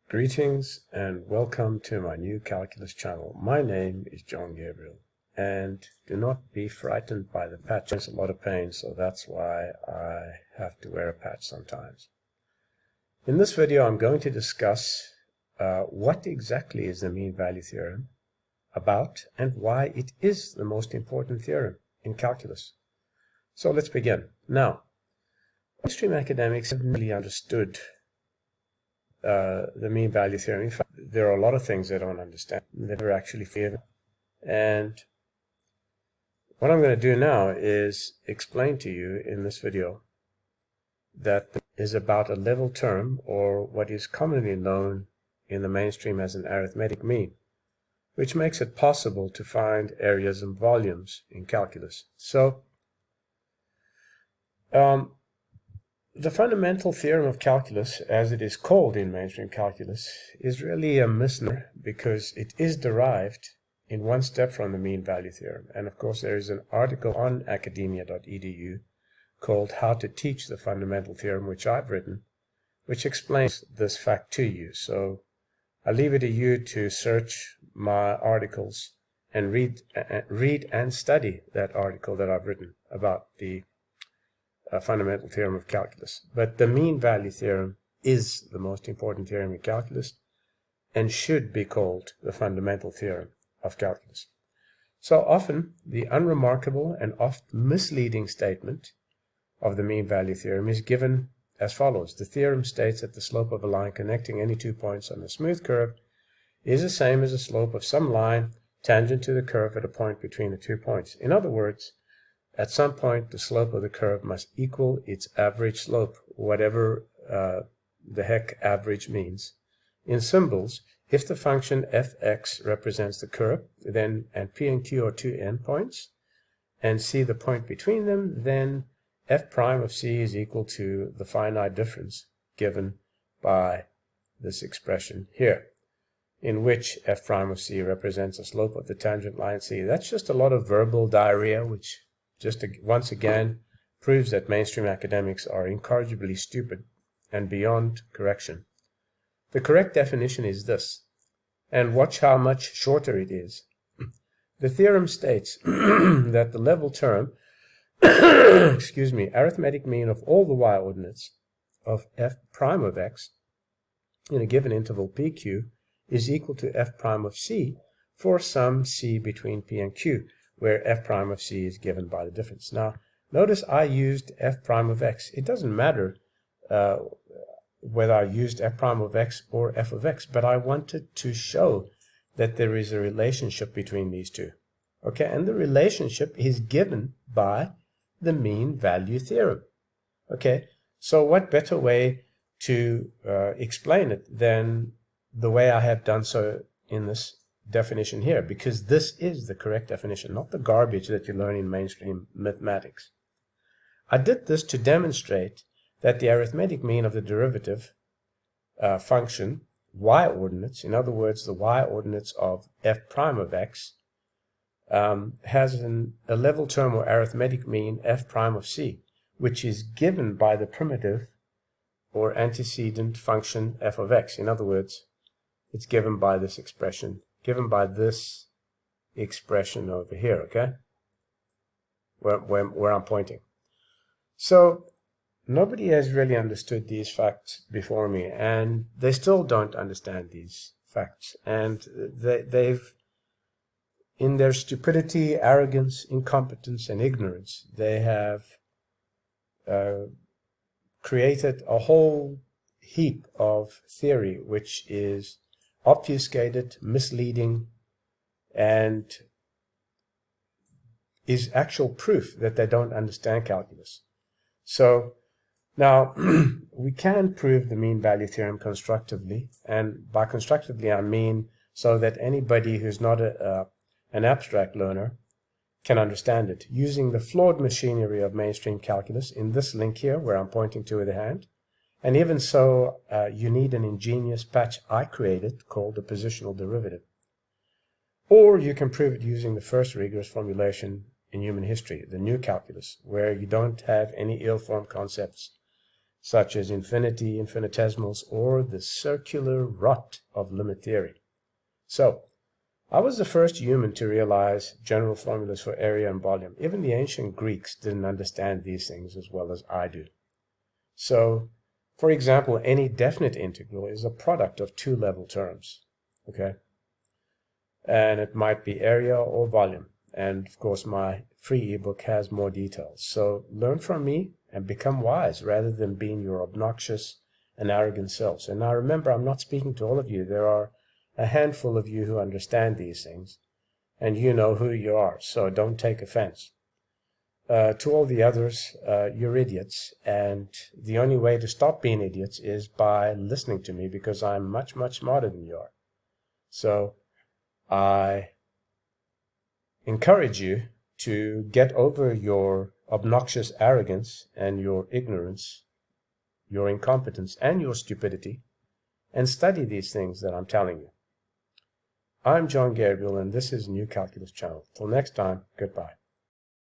Greetings and welcome to my new calculus channel. My name is John Gabriel, and do not be frightened by the patch. It's a lot of pain, so that's why I have to wear a patch sometimes. In this video I'm going to discuss what exactly is the mean value theorem about and why it is the most important theorem in calculus. So let's begin. Now, mainstream academics haven't really understood the mean value theorem. In fact, there are a lot of things they don't understand. They're actually forgiven. And what I'm going to do now is explain to you in this video that is about a level term, or what is commonly known in the mainstream as an arithmetic mean, which makes it possible to find areas and volumes in calculus. So, the fundamental theorem of calculus, as it is called in mainstream calculus, is really a misnomer because it is derived in one step from the mean value theorem. And of course there is an article on academia.edu called How to Teach the Fundamental Theorem, which I've written, which explains this fact to you. So I leave it to you to search my articles and read and study that article that I've written about the fundamental theorem of calculus. But the mean value theorem is the most important theorem in calculus and should be called the fundamental theorem of calculus. So often the unremarkable and oft misleading statement of the mean value theorem is given as follows. The theorem states that the slope of a line connecting any 2 points on a smooth curve is the same as the slope of some line tangent to the curve at a point between the 2 points. In other words, at some point, the slope of the curve must equal its average slope, whatever the heck average means. In symbols, if the function fx represents the curve, then and p and q are two endpoints, and c the point between them, then f prime of c is equal to the finite difference given by this expression here, in which f prime of c represents the slope of the tangent line c. That's just a lot of verbal diarrhea, which once again proves that mainstream academics are incorrigibly stupid and beyond correction. The correct definition is this, and watch how much shorter it is. The theorem states that the level term, arithmetic mean of all the y ordinates of f prime of x in a given interval pq is equal to f prime of c for some c between p and q, where f prime of c is given by the difference. Now, notice I used f prime of x. It doesn't matter whether I used f prime of x or f of x, but I wanted to show that there is a relationship between these two. Okay, and the relationship is given by the mean value theorem. Okay, so what better way to explain it than the way I have done so in this definition here, because this is the correct definition, not the garbage that you learn in mainstream mathematics. I did this to demonstrate that the arithmetic mean of the derivative function y ordinates, in other words the y ordinates of f prime of x, has a level term or arithmetic mean f prime of c, which is given by the primitive or antecedent function f of x. In other words, it's given by this expression over here, okay? Where I'm pointing. So nobody has really understood these facts before me, and they still don't understand these facts. And they've, in their stupidity, arrogance, incompetence, and ignorance, they have created a whole heap of theory which is obfuscated, misleading, and is actual proof that they don't understand calculus. So now we can prove the mean value theorem constructively, and by constructively I mean so that anybody who's not an abstract learner can understand it, using the flawed machinery of mainstream calculus in this link here where I'm pointing to with a hand. And even so, you need an ingenious patch I created called the positional derivative. Or you can prove it using the first rigorous formulation in human history, the new calculus, where you don't have any ill-formed concepts such as infinity, infinitesimals, or the circular rot of limit theory. So, I was the first human to realize general formulas for area and volume. Even the ancient Greeks didn't understand these things as well as I do. So, for example, any definite integral is a product of two level terms, okay? And it might be area or volume. And of course, my free ebook has more details. So learn from me and become wise rather than being your obnoxious and arrogant selves. And now remember, I'm not speaking to all of you. There are a handful of you who understand these things, and you know who you are, so don't take offense. To all the others, you're idiots, and the only way to stop being idiots is by listening to me, because I'm much, much smarter than you are. So I encourage you to get over your obnoxious arrogance and your ignorance, your incompetence and your stupidity, and study these things that I'm telling you. I'm John Gabriel, and this is New Calculus Channel. Till next time, goodbye.